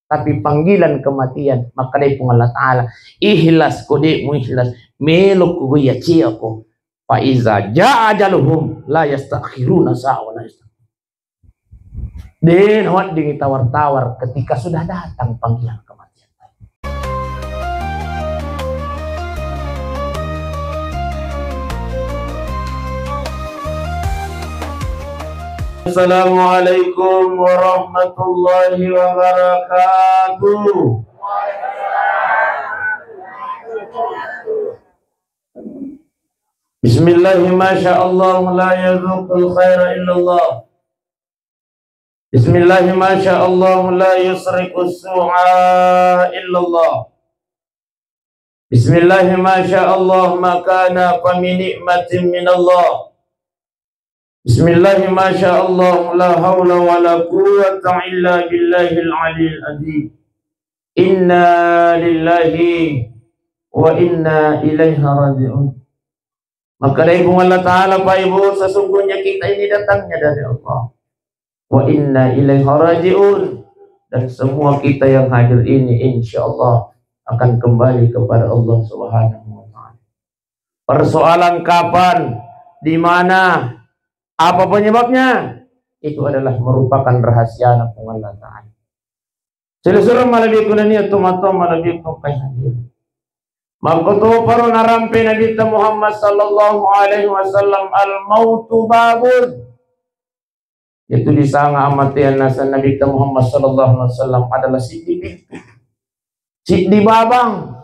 tapi panggilan kematian, maka dari pun Allah Ta'ala ikhlas kode mu ikhlas melok ku ya aku fa iza jaa ajaluhum la yastakhiruna sa'a wa la yastaqdimun. Den wat ding tawar-tawar ketika sudah datang panggilan kematian. Assalamualaikum warahmatullahi wabarakatuh. Bismillahirrahmanirrahim. Masyaallah la yadhuqul khaira illallah. Bismillahirrahmanirrahim. Masyaallah la yusriqus su'a illallah. Bismillahirrahmanirrahim. Masyaallah ma kana fa min ni'matin minallah. Bismillahirrahmanirrahim. Masyaallah la haula wa la quwwata illa billahil aliyil azim. Inna lillahi wa inna ilaihi raji'un. Maka dari Allah Ta'ala, Pak Ibu, sesungguhnya kita ini datangnya dari Allah. Wa inna ilaihi raji'un. Dan semua kita yang hadir ini insya Allah akan kembali kepada Allah Subhanahu wa Ta'ala. Persoalan kapan, di mana, apa penyebabnya, itu adalah merupakan rahasia Allah Ta'ala. Seluruh malabiku naniya tumatong malabiku kay hadir. Magkuto paro narampi Nabi Muhammad sallallahu alaihi wasallam al-mautu babun. Itu disanga amatian nasa Nabi Muhammad sallallahu alaihi wasallam adalah si di babang.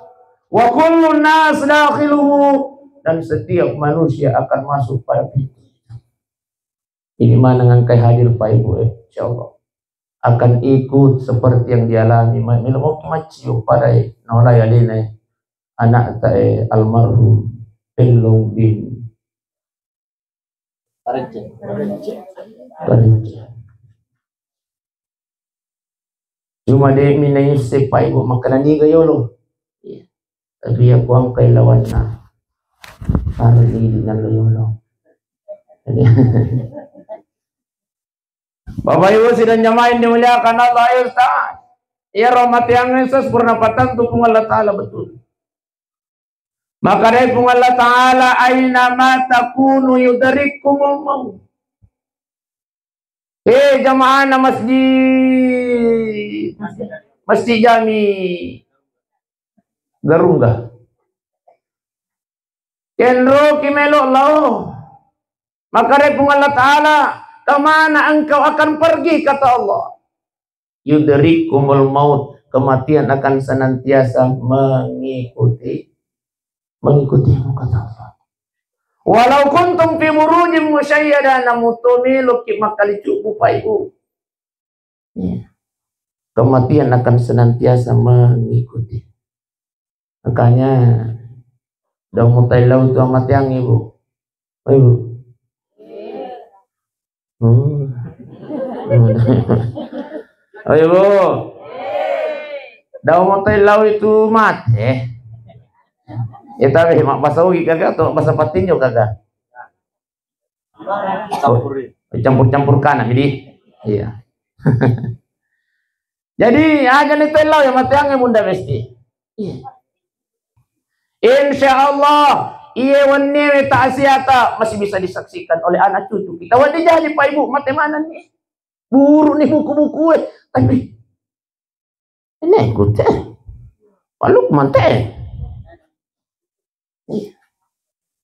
Wa kullu nas dakhiluhu, dan setiap manusia akan masuk pada pintu. Ini mana ngangkai hadir Pak Ibu, insyaallah akan ikut seperti yang dialami minum maciu pada nolai alina anak tae almarhum Pelong bin Karenje. Cuma dia minai Pak Ibu makanan ni gayolo. Iya. Tapi aku ang kailawan na para di naloyolo. Bapak Ibu sidang jamaah yang dimuliakan Allah ya Ustaz. Ya rahmat yang Yesus purna patang tu Allah Ta'ala betul. Maka dari Allah Ta'ala aina ma takunu yudarikumul maut. Jamaah na masjid jami Garungga. Kenro kimelo lao. Maka dari Allah Ta'ala, kemana engkau akan pergi, kata Allah. Yudarikumul maut, kematian akan senantiasa mengikutimu, kata Allah. Walau kuntum fi burujin musyayyada namutumilu kimakali cukup Pak Ibu. Kematian akan senantiasa mengikuti. Makanya udah mutai laut itu amat yang Ibu. Pak Ibu. Oh Ibu. Dah mutai laut itu mati. Ya tapi mak basawi kagak atau basa patinyo kagak? Campur-campur kanan jadi. Iya. Jadi aja nih telau yang mati angin bunda mesti. Iya. Insya Allah iya wani ta'asiyata masih bisa disaksikan oleh anak cucu kita. Wadi jadi Pak Ibu mati mana nih? Buru nih buku-buku tapi ini ikut Pak Lukman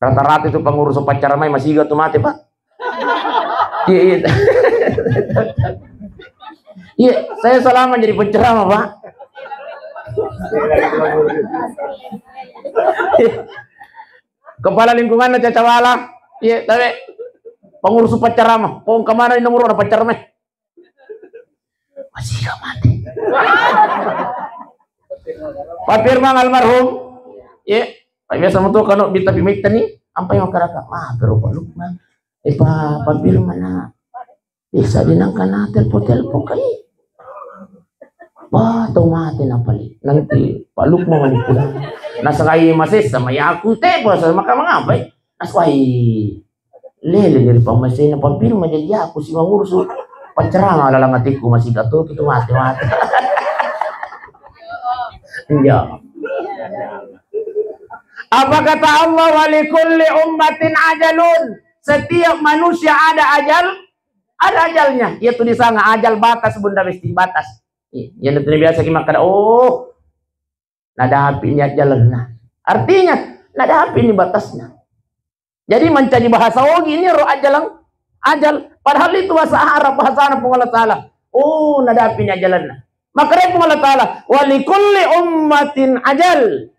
rata-rata itu pengurus upacara mai masih gak tuh mati Pak. Iya. Iya, saya selama jadi penceramah Pak. Kepala lingkungan Cacawala. Iya, tapi pengurus upacara mah. Pong kemana ini nomor upacara mah? Masih gak mati. Pak Firman almarhum. Iya. Biasa mo to kano bita pimita ni ampay makaraka pero Pak Lukman Pak Firman na bisa din ang kanatel po kay tumati na pali nanti Pak Lukman manipula nasa kay masis sa mayaku po sa makamangabay nasa kay lele dari pamasin na Pak Firman jadi aku si mangurus pacarang ala lang atiku masih gato gitu mati Ya. Apa kata Allah? Walikulli ummatin ajalun. Setiap manusia ada ajalnya. Itu di sana ajal batas bunda mesti batas. Yang itu biasa kita makan. Oh, nada api ini jalan. Artinya nada api ini batasnya. Jadi mencari bahasa ogi ini roh ajal. Padahal itu bahasa Arab, bahasa Arab Allah Taala. Oh, nada api ini jalan. Maka Allah Taala walikulli ummatin ajal.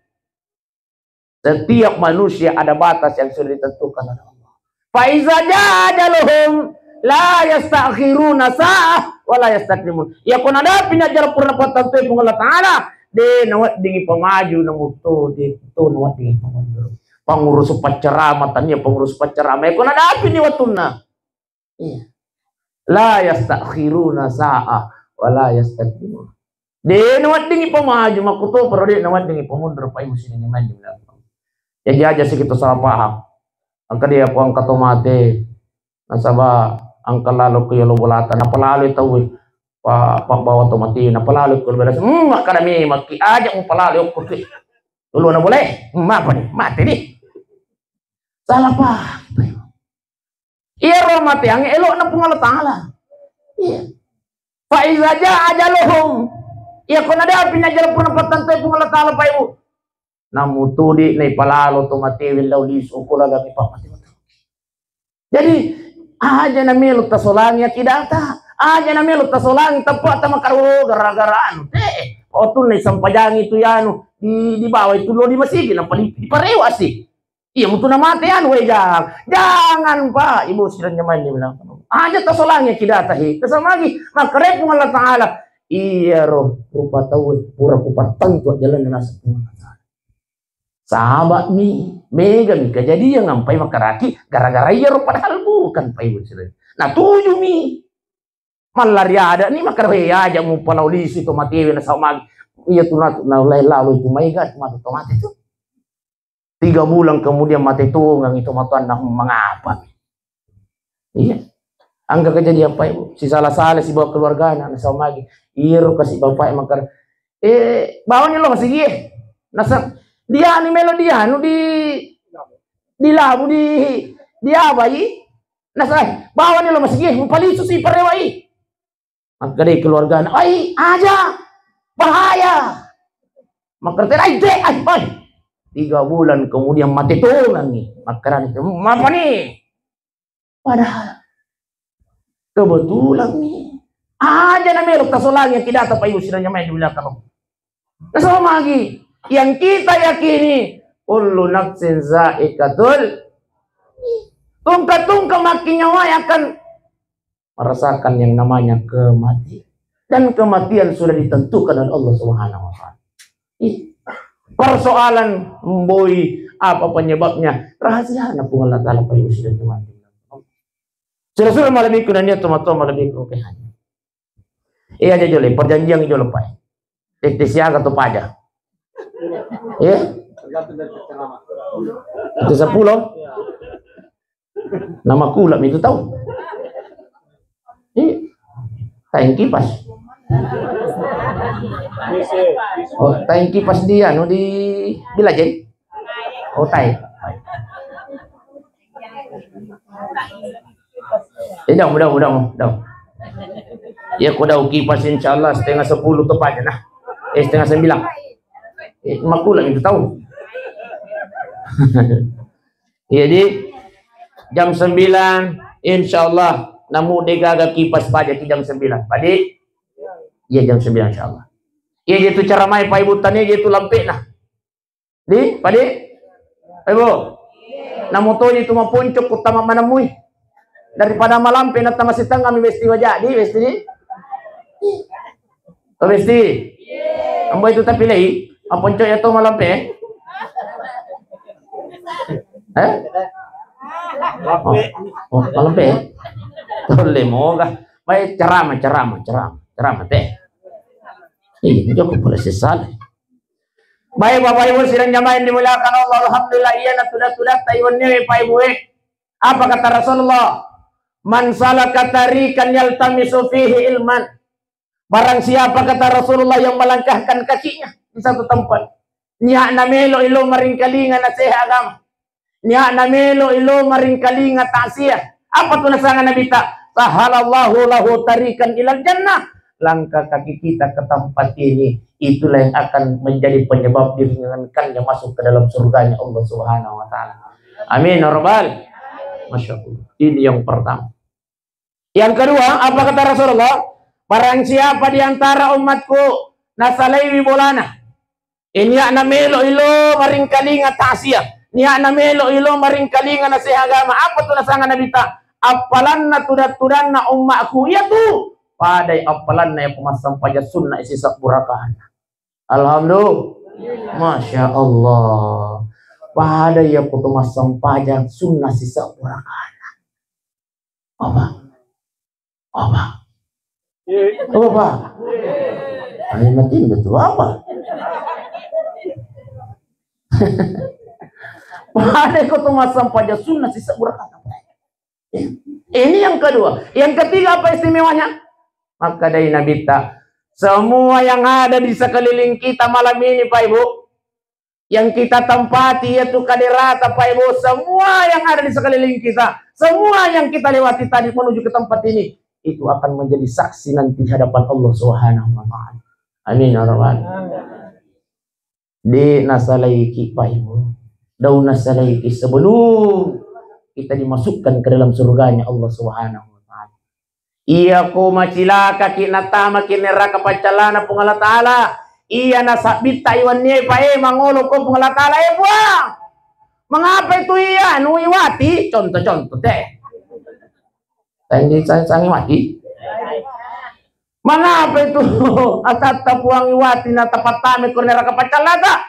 Setiap manusia ada batas yang sudah ditentukan oleh Allah. Fa iza ajaluhum la yastakhiruna sa'ah wa la yastaqdimun. Ya kun ada pinajal purna patantu Allah Taala de nawat dingi pemaju namuto de to nawat dingi pemaju. Pengurus upacara tanya pengurus upacara. Ya kun ada api ni watuna. Iya. La yastakhiruna sa'ah wa la yastaqdimun. De nawat dingi pemaju makuto pero de nawat dingi pemundur pa ibu sini mandi bilang. Jadi aja sih kita salah paham. Angka dia aku angka tomate, nasaba angka lalu ke yolo bolatan, apa lalu tahu pak bawa tomate, apa lalu ke beras, kami maki aja lalu aku ke, dulu na boleh, apa nih, mati nih, salah paham. Iya roh mati, ang elok na pungal Taala. Iya, faiz aja ajaluhum, iya kau nada pinajal pun napatan tu pungal Taala pa ibu. Namu tudi na ipalalo tumatewin daw liso ko lang ipapatid. Jadi aja na milot ta solangi kidata, aja na milot ta solangi tapat ta makaro gara-garaan. O tunay sampajangi itu yano di bawah itu lo di masigi na di parewa sih. Iya mutu na mate yan we jangan pa ibu sila nyaman ni bilang. Aja ta solangi kidata hi. Kasama lagi makarep ng Allah Taala. Iya roh rupa tahu pura kupatang tu jalan na nasa Tuhan. Sahabat mega kejadian ngampai makaraki gara-gara iya padahal bukan pa ibu sila. Nah tujuh malari ada nih makaraya aja mau palau lisi tomatewi na sama iya tuh na lalu itu maigat mati tomate itu 3 bulan kemudian mati tunggang itu matuan nak mengapa. Iya angka kejadian pa ibu si salah si bawa keluarga na sama lagi iya kasih bapak makar bawanya lo masih iya nasa dia ni melodia nu di labu di apa i nasai bawa ni lo masih palisu si parewai maka dari keluarga ai aja bahaya maka terai dek ai 3 bulan kemudian mati tulang nih makaran itu apa nih padahal kebetulan nih aja na melok tasolang yang tidak apa ibu sinanya main di belakang nasama lagi yang kita yakini kullu nafsin za'iqatul tungka makin nyawa akan merasakan yang namanya kematian dan kematian sudah ditentukan oleh Allah Subhanahu wa taala. Persoalan mboi apa penyebabnya rahasia na pun Allah Taala pa sudah mati. Sudah malami ko na niya tomato malami ko kay hanya. Iya aja jole perjanjian jole pa. Siaga to paja. Ya, tergantung dari nama. Itu 10. Nama kulam itu tahu. Taing kipas. Oh, taing kipas dia no di Bilajen. Oh, tai. Mudah. Ya, kuda kipas insyaallah setengah 10 tepatnya nah. Setengah 9. Makulah itu tahu. Jadi jam 9 insyaallah namu degaga kipas pajak jam 9 padi iya jam 9 insyaallah iya itu cara main pa ibu tanya itu lampe nah di padi ibu namu to itu mapuncuk utama manamui daripada malampe na tamasitang kami besti wajah di besti to besti ambo itu tapi lagi apa coy itu malampe Oh, malampe tole moga baik ceramah teh ini juga boleh sesal baik bapak ibu sidang jamaah yang dimuliakan Allah alhamdulillah iya na tudah taiwannya pak ibu apa kata Rasulullah man salaka tariqan yaltamisu fihi ilman barang siapa kata Rasulullah yang melangkahkan kakinya di satu tempat. Niya na melo ilo maring kalinga na seha agama. Niya na melo ilo maring kalinga tasiyah. Apa tuh nasangan nabita? Sahalallahu lahu tarikan ilal jannah. Langkah kaki kita ke tempat ini, itulah yang akan menjadi penyebab diringankannya masuk ke dalam surganya Allah Subhanahu wa taala. Amin ya rabbal. Masya Allah. Ini yang pertama. Yang kedua, apa kata Rasulullah? Barang siapa di antara umatku nasalaiwi bolana. Ini na melo ilo maring kalinga tasiyah. Niya na melo ilo maring kalinga na sehagama. Apa tuh nasangan nabita? Apalan na tudat-tudan na umatku. Ya tuh. Padai apalan na yang pumasang paja sunnah isi sakburakan. Alhamdulillah. Masya Allah. Padai yang pumasang paja sunnah isi sakburakan. Apa? Apa? Apa? Alimatin betul apa? Padai pumasang paja sunnah isi sakburakan. Ini yang kedua. Yang ketiga apa istimewanya? Maka dari Nabi ta, semua yang ada di sekeliling kita malam ini Pak Ibu, yang kita tempati yaitu kadirata Pak Ibu, semua yang ada di sekeliling kita, semua yang kita lewati tadi menuju ke tempat ini, itu akan menjadi saksi nanti di hadapan Allah Subhanahu wa taala. Amin ya rabbal. Di nasalaiki Pak Ibu, daun nasalaiki sebelum kita dimasukkan ke dalam surganya Allah Subhanahu. Iya ko macilaka kinatama kineraka pacalana pungala taala. Iya nasabita iwan niya pae mangolo ko pungala taala buang. Mengapa itu iya nuiwati? Contoh-contoh teh. Tadi sang iwati. Mengapa itu atata puang iwati na tapatame ko neraka pacalana?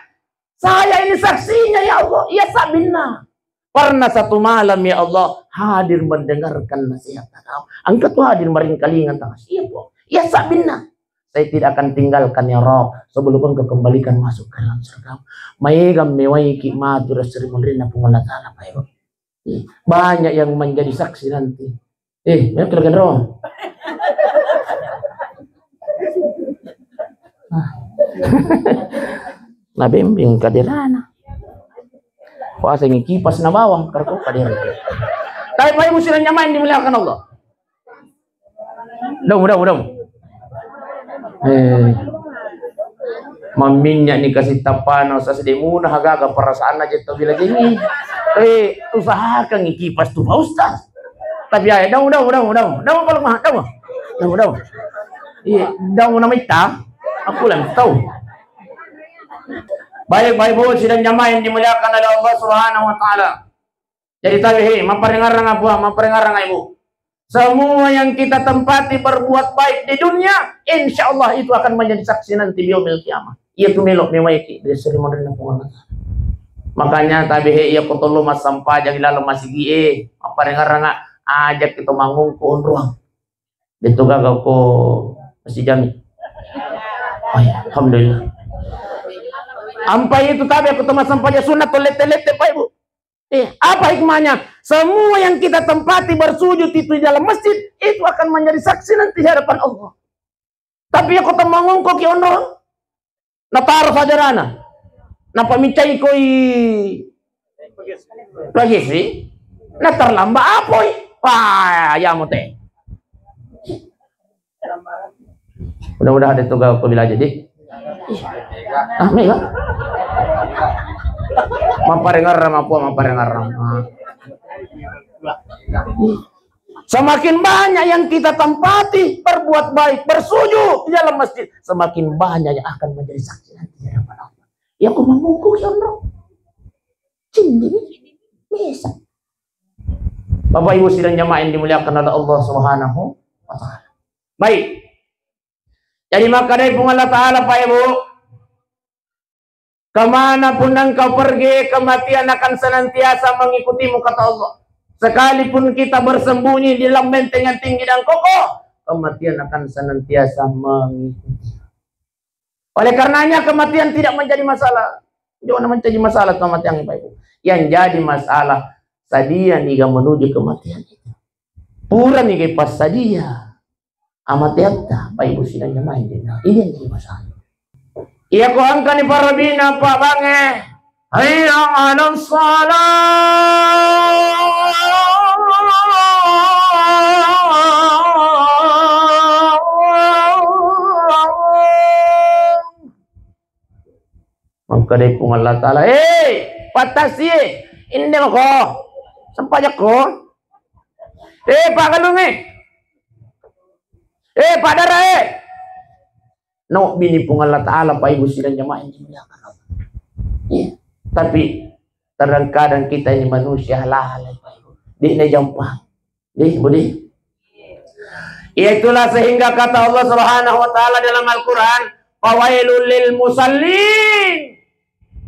Saya ini saksinya ya Allah. Iya sabina. Pernah satu malam ya Allah hadir mendengarkan nasihat engkau. Engkau tuh hadir maring kalingan tangan. Iya po. Ya sabina. Saya tidak akan tinggalkan ya Rob sebelum engkau kembalikan masuk ke dalam surga. Maegam mewaiki matur seri mulrina pungala taala Pak Ibu. Banyak yang menjadi saksi nanti. Ya kergan Rob. Nah bimbing kadirana. Wah, saya kipas na bawang karko kadir. Tapi Pak Ibu sila nyaman dimuliakan Allah. Mudah. Maminnya nih kasih tapano sa sedih muna hagaga perasaan aja tuh bila gini. Usahakan kipas tuh Pak Ustaz. Tapi ya, mudah. Kalau mah, mudah. Iya, nama ita. Aku lang tahu. Baik Bu, sidang jamaah yang dimuliakan oleh Allah Subhanahu wa taala. Jadi tabihi, maparingarang Ibu. Semua yang kita tempati berbuat baik di dunia, insya Allah itu akan menjadi saksi nanti di yaumil kiamah. Ia tu melok mewaiki dari seri modern pengamat. Makanya tabihi ia potolo mas sampah jadi lalu masih gie, maparingarang ajak kita mangungku ruang. Itu gagau ko masih jami. Oh ya, alhamdulillah. Ampai itu tabi aku teman sampahnya sunat lete-lete Pak Ibu. Apa hikmahnya? Semua yang kita tempati bersujud itu di dalam masjid itu akan menjadi saksi nanti di hadapan Allah. Tapi aku temangung kok kiono. Natar fajarana. Napa micai koi pagisi? Natar lamba apoy. Wah, ya mo teh. Mudah-mudahan itu gak aku bila jadi. Mega. Maparengaram. Semakin banyak yang kita tempati berbuat baik, bersujud di dalam masjid, semakin banyak yang akan menjadi saksi nanti di hadapan Allah. Ya aku mengungkuk ya Allah. Cindi bisa. Bapak Ibu sidang jamaah yang dimuliakan oleh Allah Subhanahu wa taala. Baik. Jadi maka dari Allah Ta'ala Pak Ibu, kemanapun engkau pergi, kematian akan senantiasa mengikutimu kata Allah. Sekalipun kita bersembunyi di dalam benteng yang tinggi dan kokoh, kematian akan senantiasa mengikuti. Oleh karenanya kematian tidak menjadi masalah. Jangan menjadi masalah kematian Pak Ibu. Yang jadi masalah sadia niga menuju kematian itu. Pura niga pas sadia. Amat yakta, Pak Ibu sidang jamaah ini yang jadi masalah. Iya ko angka ni para bina Pak Bange. Hayya 'alas shalah. Maka dari pun Allah Ta'ala, patasi, ini mo ko, sampajak ko, Pak Galung Pak Dara no, bini pun Allah Ta'ala, Pak Ibu sidang jamaah yang dimuliakan Allah. Tapi, kadang-kadang kita ini manusia lalai, Pak Ibu, di ini jampang, Budi. Itulah sehingga kata Allah Subhanahu Wa Ta'ala dalam Al-Quran, fawailul lil musallin.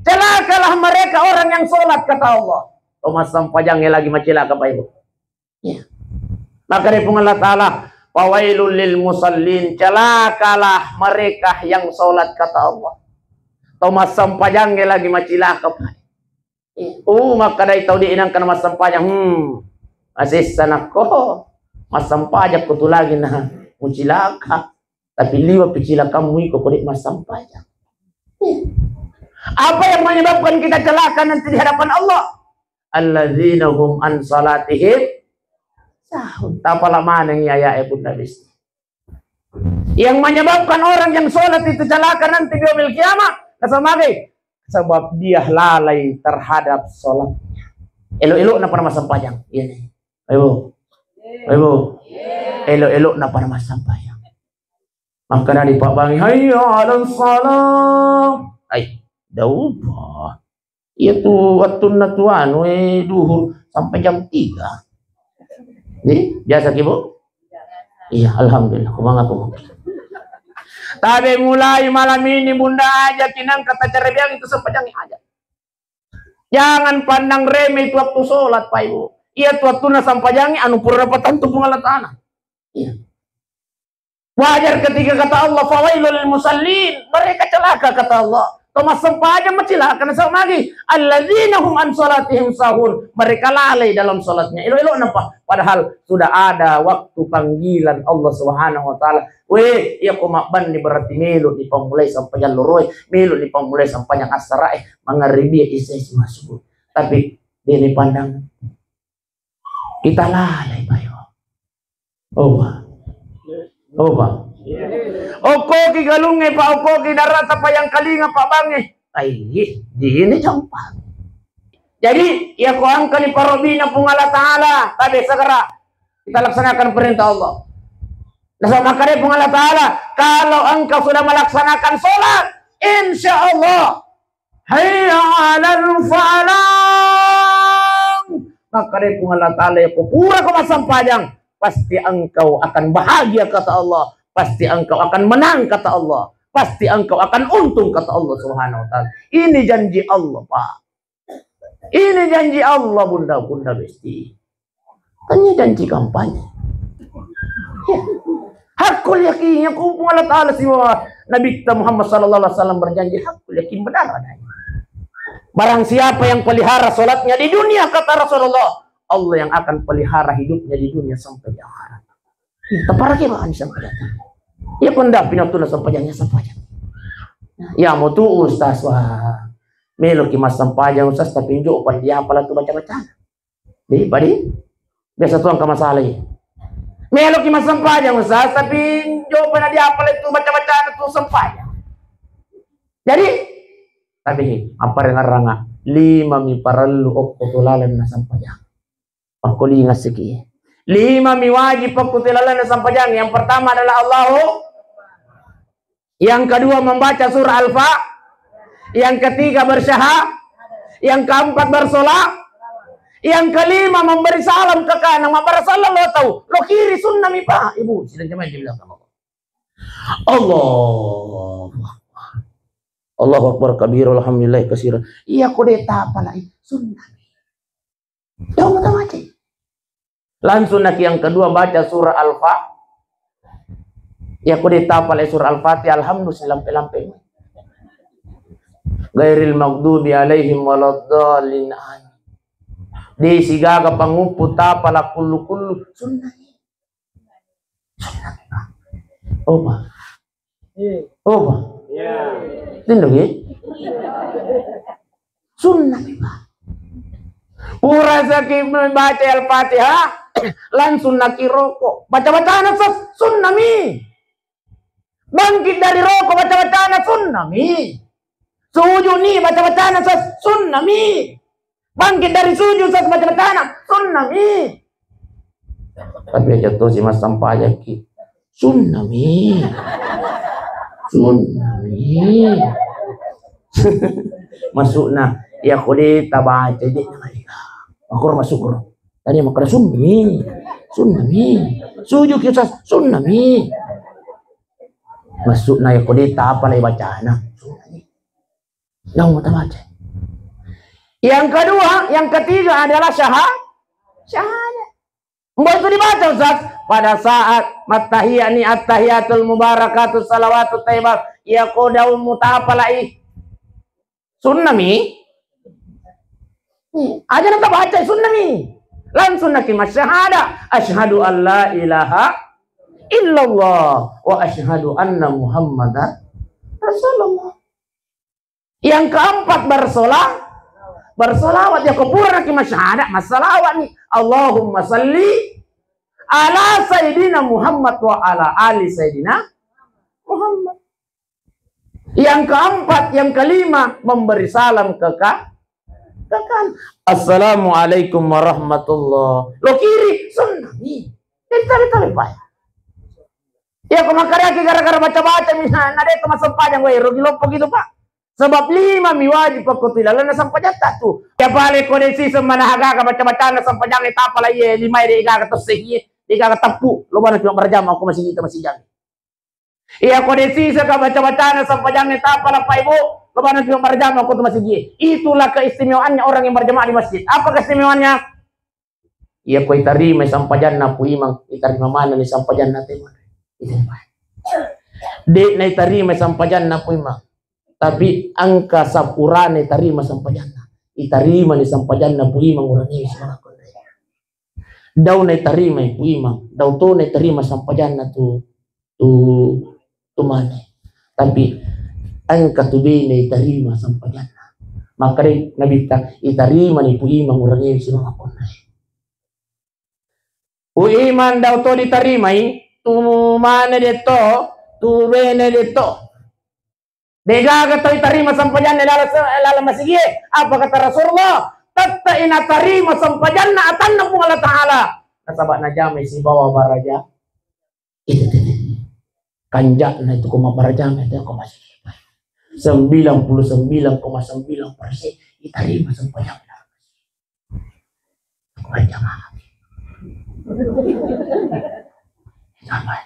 Celakalah mereka orang yang sholat, kata Allah. Thomas sampajangnya lagi macilaka, Pak Ibu. Maka dari Allah Ta'ala, fawailul lil musallin. Celakalah mereka yang sholat, kata Allah. Thomas sampajangnya lagi macilaka, Pak. Maka dari tahu diinangkan mas sampajang. Masih sanak ko. Mas sampajak ko tu lagi na mucilaka. Tapi liwa picila kamu iko kulit mas sampajak. Apa yang menyebabkan kita celaka nanti di hadapan Allah? Alladzina hum an salatihim sahun. Tapala manang yaya Bunda Bisti. Yang menyebabkan orang yang sholat itu celaka nanti di yaumil kiamat. Kasamagi sebab dia lalai terhadap sholatnya. Elo-elo na para masampayang. Ini. Ayo. Elo-elo na para masampayang. Maka dari Pak Bangi, hayya 'alas shalah. Daw ba? Itu waktu natuan duhur sampai jam 3. Nih, biasa Ibu? Iya, alhamdulillah. Kumanga ko. Tapi mulai malam ini Bunda aja kinang kata cerebiang itu sepanjang aja. Jangan pandang remeh itu waktu sholat, Pak Ibu. Iya waktu na sampajangi anu pura rapatan tu pengalat tanah. Iya. Wajar ketika kata Allah fawailul lil musallin, mereka celaka kata Allah. Thomas sampaja macilaka na sa magi. Alladzina hum an salatihim sahun. Mereka lalai dalam salatnya. Ilo-ilo napa? Padahal sudah ada waktu panggilan Allah Subhanahu Wa Ta'ala. Iya kumakban ni berarti melo di pamulai sampai yang loroy, melo di pamulai sampai yang asarae, mangaribi isa masuk. Tapi dia ni pandang kita lalai bayo. Pak. Oko ki galunge Pak, oko ki darata pa yang kalinga Pak Bange. Di ini jampang. Jadi ya ko angka ni parobina pung Allah Ta'ala. Tapi segera kita laksanakan perintah Allah. Nah maka dari pung Allah Ta'ala, kalau engkau sudah melaksanakan sholat, insya Allah hayya 'alal falah. Maka dari pung Allah Ta'ala ya pura ko masampajang. Pasti engkau akan bahagia kata Allah. Pasti engkau akan menang kata Allah. Pasti engkau akan untung kata Allah Subhanahu Wa Ta'ala. Ini janji Allah, Pak. Ini janji Allah, Bunda Besti. Ini janji kampanye. Ya. Hakul yakinnya kumpul Allah Ta'ala semua. Nabi kita Muhammad sallallahu alaihi wasallam berjanji hakul yakin benar adanya. Barang siapa yang pelihara salatnya di dunia kata Rasulullah, Allah yang akan pelihara hidupnya di dunia sampai di akhirat. Teparake ba sampai datang. Ya punda pinatuna sampajangnya sampajang. Ya mau tu ustaz wah. Melo ki mas sampajang ustaz tapi njo pan dia pala tu baca-baca. Di badi biasa tuang ka masalah. Melo ki mas sampajang ustaz tapi njo pan dia pala tu baca-baca tu sampajang. Jadi tapi apa ranga 5 mi parallu okkotulalan na sampajang. Pakuli ngasiki. 5 mi wajib pekutilalan na sampajang. Yang pertama adalah Allahu. Yang kedua membaca surah Al-Fa. Yang ketiga bersyahadat. Yang keempat bersolat. Yang kelima memberi salam ke kanan. Mabara salam lo tahu. Lo kiri sunnah mi Pak. Ibu sidang jemaah dibilang sama Allah. Allahu Akbar kabir alhamdulillah katsiran. Iya kodeta pala sunnah. Jangan macam langsung nak yang kedua baca surah Al-Fa. Ya kodeta pala surah Al-Fatihah alhamdulillah lampe-lampe. Gairil maghdubi alaihim waladdallin. Di sigaga pangupu tapala kullu sunnah. Sunnah. Opa. Ya. Tindak ya? Sunnah Pak. Pura sakit membaca Al-Fatihah, langsung nak rokok. Baca-bacaan sunnah mi. Bangkit dari rokok baca-bacaan sunnah mi. Sujud ni baca-bacaan sunnah mi. Bangkit dari sujud baca-bacaan sunnah mi. Tapi aja tuh si Mas sampah aja ki. Sunnah mi. Sunnah mi. Masukna ya kode tabaca je aku masuk tadi makna sunni sujud kita sunni masukna ya kode ta apa lagi bacana dah mau baca. Yang kedua, yang ketiga adalah syahadat. Mbak itu dibaca Ustaz pada saat matahiyani at-tahiyatul mubarakatus salawatut thayyibah ya qadaul mutafalai sunnami aja nak baca sunnami langsung nak masyahada asyhadu an la ilaha illallah wa asyhadu anna muhammadar rasulullah. Yang keempat bersolawat ya kubur nak masyahada masalawat ni Allahumma salli ala sayyidina Muhammad wa ala ali sayyidina Muhammad. Yang keempat, yang kelima memberi salam ke kan. Assalamualaikum warahmatullah. Lo kiri sunnah ni. Kita lepas. Ya kemakarya gara-gara baca-baca misalnya ada itu masuk panjang gue rugi lopo gitu Pak. Sebab 5 mi wajib aku tidak lana sampai jatah tuh. Ya balik kondisi semana haga baca-baca na sampai jangan etapa lah ye 5 ide gaga tersehi, gaga tepu. Lo mana cuma berjam aku masih jangan. Iya kondisi saya baca-baca sampai jangan etapa lah Pak Ibu. Lo mana cuma berjam aku masih gini. Itulah keistimewaannya orang yang berjamaah di masjid. Apa keistimewaannya? Iya kau terima sampai jannah pu imang, terima mana nih sampai jannah teman. Itu dek naik terima sampai jannah pu imang. Tapi angka sapurane terima sampai jannah. Itarima ni sampai jannah pu imang urangnya semua kau. Daun naik terima pu imang. Daun tu naik terima sampai jannah tu mana. Tapi angka tu bine terima sampai jannah. Maka Nabi tak itarima ni pu imang urangnya semua kau. U iman daw to ditarimay, tumana dito, tubene dito. Degaga to itarima sampajan lala masigi. Apa kata Rasulullah? Tatta ina tarima sampajan na atan na po Allah Ta'ala. Nasaba na jamay si bawa baraja. Itu. Kanjak na itu kumabaraja itu masigi. 99,9% itarima sampajan. Kumajama. Sampai.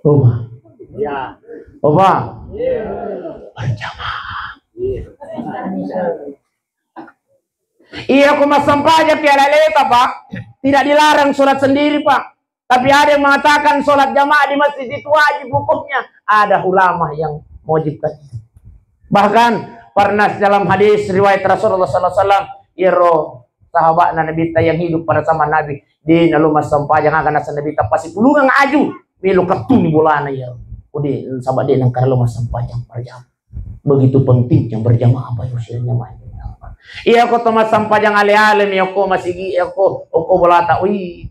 Oba. Ya. Oba. Berjamaah. Iya, aku mas sampah aja tiada leta Pak. Tidak dilarang sholat sendiri Pak. Tapi ada yang mengatakan sholat jamaah di masjid itu wajib hukumnya. Ada ulama yang mewajibkan. Bahkan pernah dalam hadis riwayat Rasulullah SAW, iro sahabat Nabi yang hidup pada zaman Nabi di nalu mas sampah yang akan nasa Nabi pasti pulungan aju milu ketun bolana ya udah sahabat dia nang kalau mas sampah yang berjamaah begitu penting yang berjamaah apa usianya mah iya aku mas sampah yang ale-ale mi aku masih aku bolata ui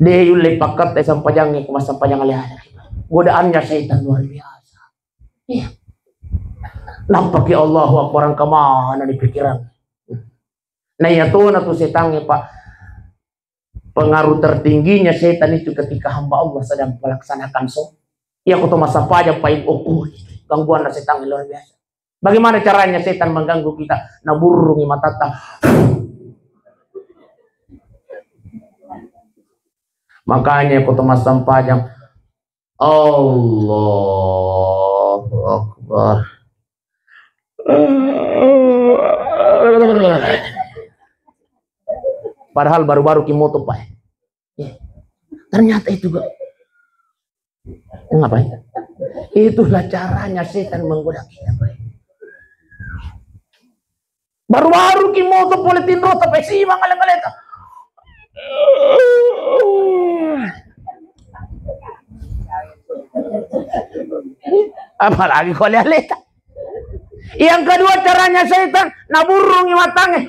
deh yule pakat sampah yang aku mas sampah yang ale-ale godaannya syaitan luar biasa iya nampak ya Allah orang kemana di pikiran. Nah ya tuh setan Pak. Pengaruh tertingginya setan itu ketika hamba Allah sedang melaksanakan sholat. Ya aku tuh masa pajak Pak Ibu. Gangguan setan luar biasa. Bagaimana caranya setan mengganggu kita? Naburungi matata. Makanya aku tuh masa pajak. Allahu Akbar. Padahal baru-baru kimoto Pak. Ya. Ternyata itu juga. Ngapain? Itulah caranya setan menggoda kita Pak. Baru-baru kimoto politin rota pesi mangalang-alang. Apalagi kau lihat. Yang kedua caranya syaitan naburungi matanya.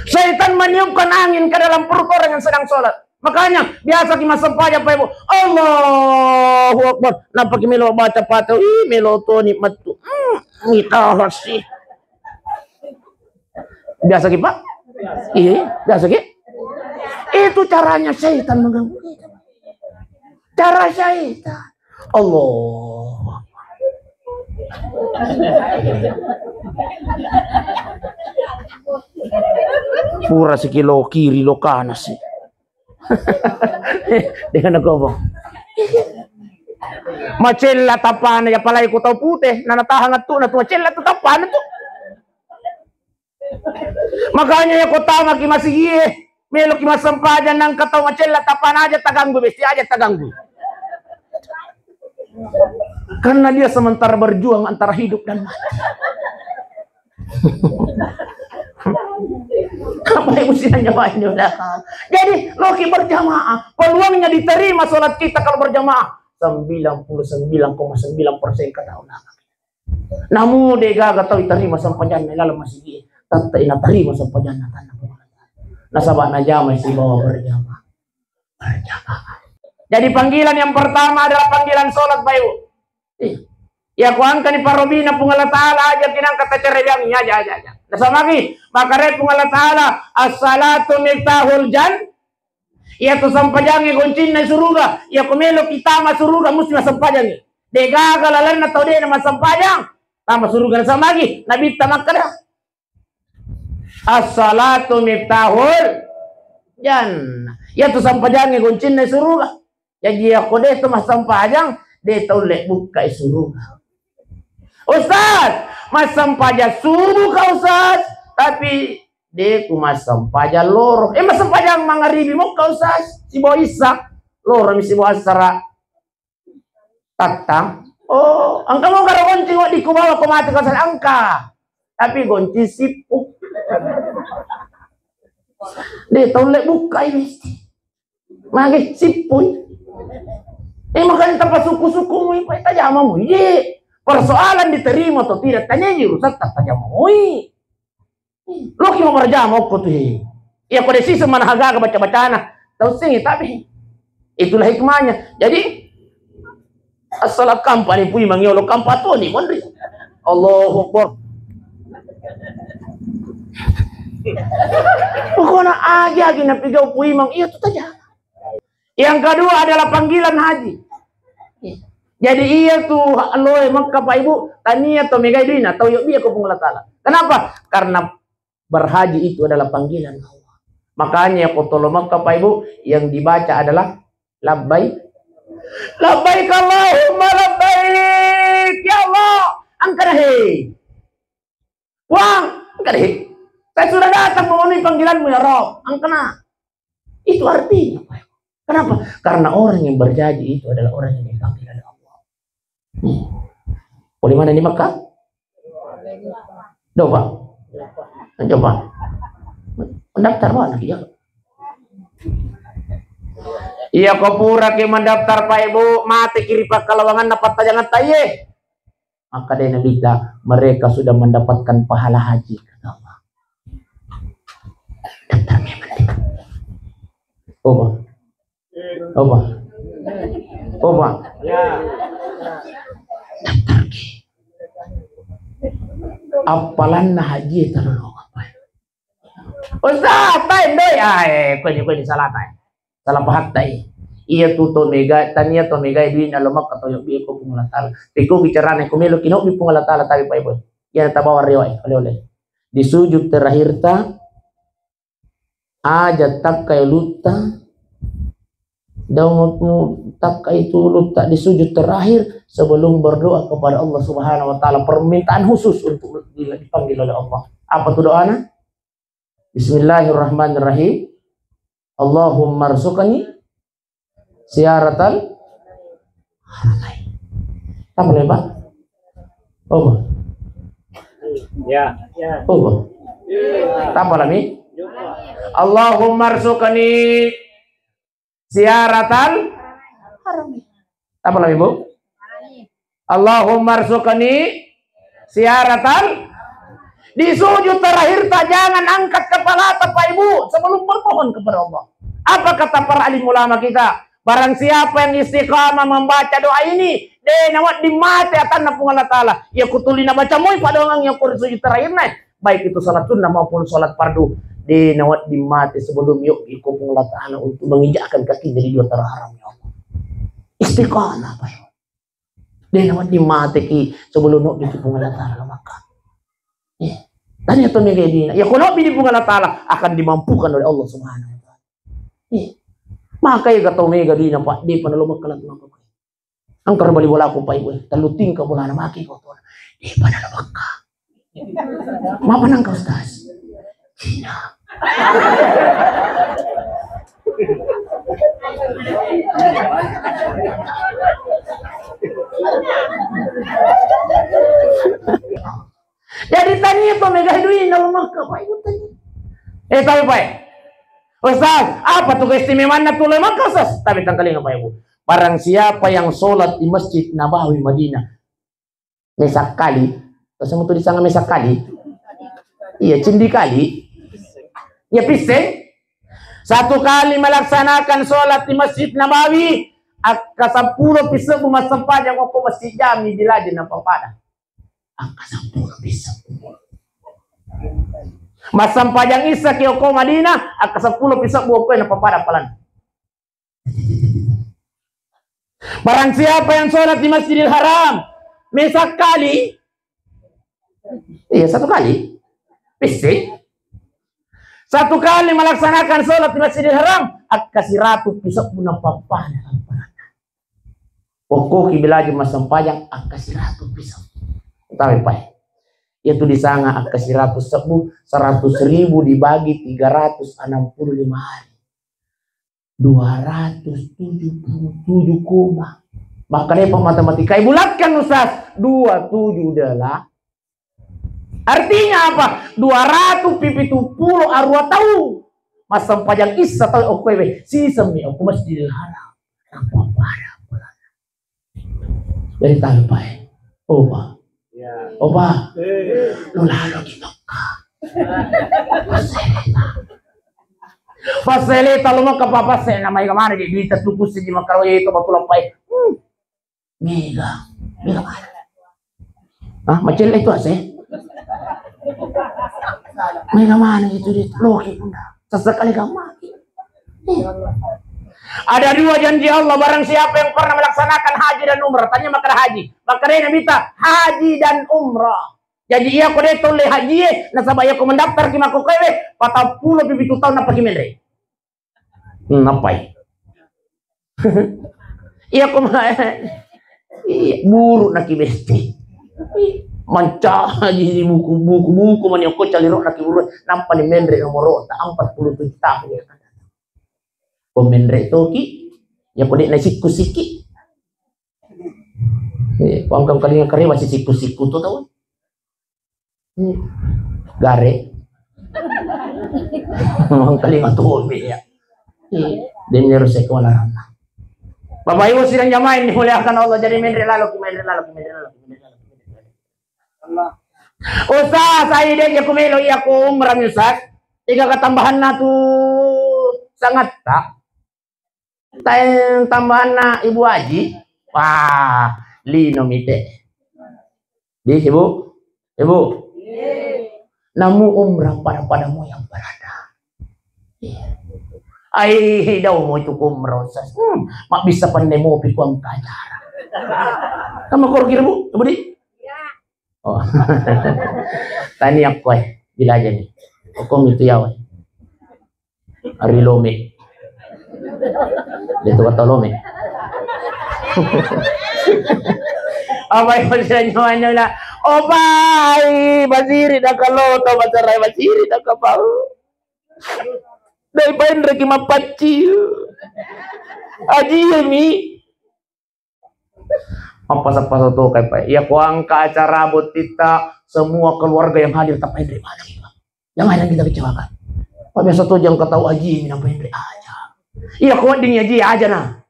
Syaitan meniupkan angin ke dalam perut orang yang sedang sholat. Makanya biasa kita sempaja Pak Ibu. Allahu Akbar. Nampak melo baca patau. Melo to nikmat tu. Kita sih. Biasa kita Pak? Iya, biasa kita. Itu caranya syaitan mengganggu kita. Cara syaitan. Allah. Pura sekilo kiri lo kanan sih. Dengan ngomong. Macella tapana ya palay ko taw putih nanatahangat tu na tu macella tu tapana tu. Makanya ya ko tama ki masigie melo ki masampajan ng kataw macella tapana aja taganggu besti aja taganggu. Karena dia sementara berjuang antara hidup dan mati. Apa yang mesti nyobain udah. Jadi loki berjamaah, peluangnya diterima sholat kita kalau berjamaah 99,9% kata ulama. Namun dega gatau diterima sampajan dalam masjid. Tata ina terima sampajan tanah. Nasabah najama isi bawa berjamaah. Jadi panggilan yang pertama adalah panggilan sholat bayu. Ya kuangkan ni parobina pungala taala aja kinang kata cerebang aja. Nasama lagi makare pungala taala as-salatu miftahul jan. Ya tu sampajangi kuncin na suruga. Ya kumelo kita ma suruga mesti masampajangi. De gagalalan na tode na masampajang. Tama suruga nasama lagi nabi tamakada. As-salatu miftahul jan. Ya tu sampajangi kuncin na suruga. Jadi aku deh tu masampajang de tolek buka suruga. Ustaz, masam paja subuh kau Ustaz, tapi dia ku masam paja loro. Masam paja mangaribi mo kau Ustaz, si Bo Isak, loro mi si Bo Asara. Tatang. Oh, angka mo karo gonci di kubawa ko mati Ustaz angka. Tapi gonci sipuk. Dia tolek buka mesti. Magi sipun. Makanya tempat suku-suku mo ipa tajama mo. Ye. Persoalan diterima atau tidak tanya urusan tak tanya mau. Lo kimo berjama kok tuh. Ya pada sisi mana haga baca-baca nah. Tahu sih tapi itulah hikmahnya. Jadi asal kampanye pui mangiolo kampatoni mondri. Allahu Akbar. Pokoknya aja gina pigau pui mang iya tuh saja. Yang kedua adalah panggilan haji. Jadi iya tuh aloe Makkah Pak Ibu tania atau megaidina atau yuk biar kupung latala. Kenapa? Karena berhaji itu adalah panggilan Allah. Makanya kotolo Makkah Pak Ibu yang dibaca adalah labbaik. Labbaik Allahumma labbaik ya Allah. Angkat hei. Wang, angkat hei. Saya sudah datang memenuhi panggilanmu ya Rob. Angkana. Itu artinya Pak Ibu. Kenapa? Karena orang yang berjanji itu adalah orang yang dipanggil oleh Allah. Boleh mana di Makkah? Coba. Mendaftar mana dia? Iya kau pura ke mendaftar Pak Ibu mati kiri pak kalawangan dapat tajangan taye. Maka dia bilang mereka sudah mendapatkan pahala haji. Daftar memang. Oba. Ya. Apalan na haji tanong apa? Ustaz, tayo doy kwenye salah tayo. Salah pahat tayo. Iya tuto mega tania to mega di na lumak katoyo bi ko pungalatala. Piko bicara na kumelo kino bi pungalatala tabi pa ibo. Yan tabawa riway ole. Di sujud terakhir ta aja tak kay luta daw tak itu luta di sujud terakhir sebelum berdoa kepada Allah Subhanahu wa taala permintaan khusus untuk dipanggil oleh Allah. Apa tuh doanya? Bismillahirrahmanirrahim. Allahumma rzuqni ziyaratal haramain. Apa nih, Pak? Oh. Ya. Oh. Apa lagi? Allahumma rzuqni ziyaratal haramain. Apa lagi Bu? Allahumma rzuqni siaratal. Di sujud terakhir tak jangan angkat kepala Bapak Ibu sebelum bermohon kepada Allah. Apa kata para alim ulama kita? Barang siapa yang istiqamah membaca doa ini, dia nawat di mati akan napung Allah Ta'ala. Ya kutulina baca moy pada orang yang kur sujud terakhir naik. Baik itu salat sunnah maupun salat fardu. Dia nawat di mati sebelum yuk ikupung Allah Ta'ala untuk menginjakkan kaki dari dua terharam ya Allah. Istiqamah Pak Ibu. Dia nawat di mati ki sebelum yuk ikupung Allah Ta'ala maka. Tanya tuh kayak dina. Ya kalau pilih bunga Allah Ta'ala akan dimampukan oleh Allah Subhanahu wa Ta'ala. Maka ya kata mega dina Pak, di panalo makalat maka. Angkar bali bola ko Pak Ibu. Taluting ka bola na maki ko to. Di panalo maka. Mapanang ka Ustaz. Dina. Jadi tanya itu mega hiduin dalam maka Pak Ibu tanya. Tapi Pak Ustaz, apa tuh keistimewaan tulai maka Ustaz? Tapi tangkalin Pak Ibu. Barang siapa yang sholat di Masjid Nabawi Madinah mesak kali, terus itu disangka mesak kali. Iya, cindi kali. Ya piseng. Satu kali melaksanakan sholat di Masjid Nabawi, angka 10 pisau rumah sempat yang aku masjid jami di lajin apa pada. Angka 10 pisau. Masam pajang isa kiyoko Madinah, angka 10 pisau buah kue apa pada palan. Barang siapa yang sholat di Masjidil Haram mesak kali, iya satu kali, pising. Satu kali melaksanakan sholat di Masjidil Haram, kasih ratu pisau pun apa pada. Pokok kibelaji masam pajang kasih ratu pisau. Tahu Pak? Itu di sana kasih ratu 100.000 dibagi 365 hari. 277 koma. Makanya matematika bulatkan Ustaz. 27 adalah artinya apa? 270 arwah tahu. Masam pajang isa tahu oke sistem aku Masjidil Haram. Apa pada bulan. Dari tahu Pak. Oh Pak. Oh Pak. Lu lalu di Mekah. Faselita lu mau ke papa saya namanya kemana di duit tertukus di Mekah itu betul apa ya? Mega mana? Ah macam itu sih. Mega mana itu di loki bunda. Sesekali kamu mati. Ada 2 janji Allah barang siapa yang pernah melaksanakan haji dan umrah. Tanya makna haji. Makna minta haji dan umrah. Jadi iya ko dito le haji nasabay ko mendaftar ki mako kewe 40 bibitu tahun apa gimana? Napay. Iya ko buru na kibesti. Manca haji di buku man yung ko caliro na kiburu nampa ni mendre nomoro ta 47 tahun ya kan. Ko mendre to ki ya ko di na siku-siki. Pangkam kali kare masih siku-siku to tawon. Gare memang kali ngatur ya dan harus saya kewalan Bapak Ibu sidang jamaah dimuliakan Allah jadi mendri lalu Ustaz saya dia kumelo iya ko umrah Ustaz tiga ketambahan na tu sangat tak tayang tambahan na Ibu Haji wah lino mite di Ibu namu umrah padamu yang berada. Ay daw mo itu umrah Ustaz. Mak bisa pandai mo pikuang kacara. Kamu korkir Bu? Coba di. Ya. Oh. Tani ako bila aja nih. Hukum itu ya Ari lome. Dito ka lome. Abay mo siya nyo ano na. Oh bye, basiri na kaloto, masaray basiri na kapaw. Dahil pa yung reki mapachi. Aji yami. Apa-apa to kay pa. Iya ko ang kaacara botita semua keluarga yang hadir tak pahit dari mana kita. Yang ada kita kecewakan. Pabiasa to jang kataw aji minang pahit dari aja. Iya ko ding aji aja na.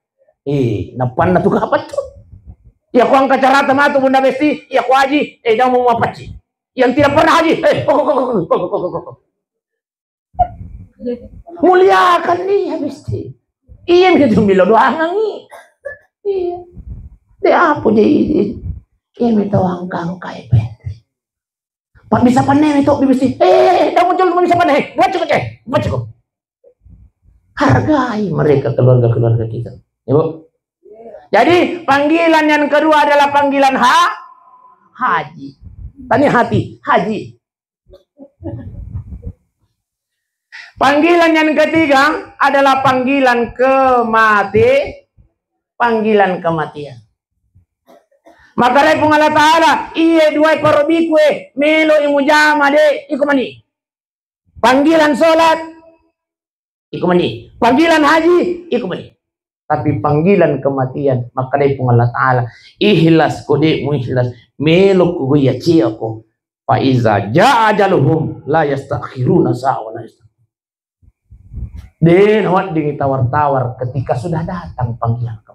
Napan na tuh apa tuh? Ya ku angkat cara matu Bunda Besti, ya ku haji, dah mau apa sih? Yang tidak pernah haji, muliakan dia Besti. Iya begitu bilo doang ngi. Iya. Dia apa dia? Iya minta angkang kai pendek. Pak bisa panen itu Besti. Dah muncul bisa panen. Buat cukup. Hargai mereka keluarga-keluarga kita. Ibu. Jadi panggilan yang kedua adalah panggilan haji. Tanya hati, haji. Panggilan yang ketiga adalah panggilan kematian. Maka dari Allah Ta'ala, iya dua ekor bikwe, melo imujama de, iku mani. Panggilan sholat, iku mani. Panggilan haji, iku mani. Tapi panggilan kematian, maka dari Allah Ta'ala, ikhlas kode muikhlas, melo kugo ya ciako, fa iza ja'a ajaluhum la yastakhiruna sa'a wa la yastakhiruna. Den awat ding tawar-tawar ketika sudah datang panggilan kematian.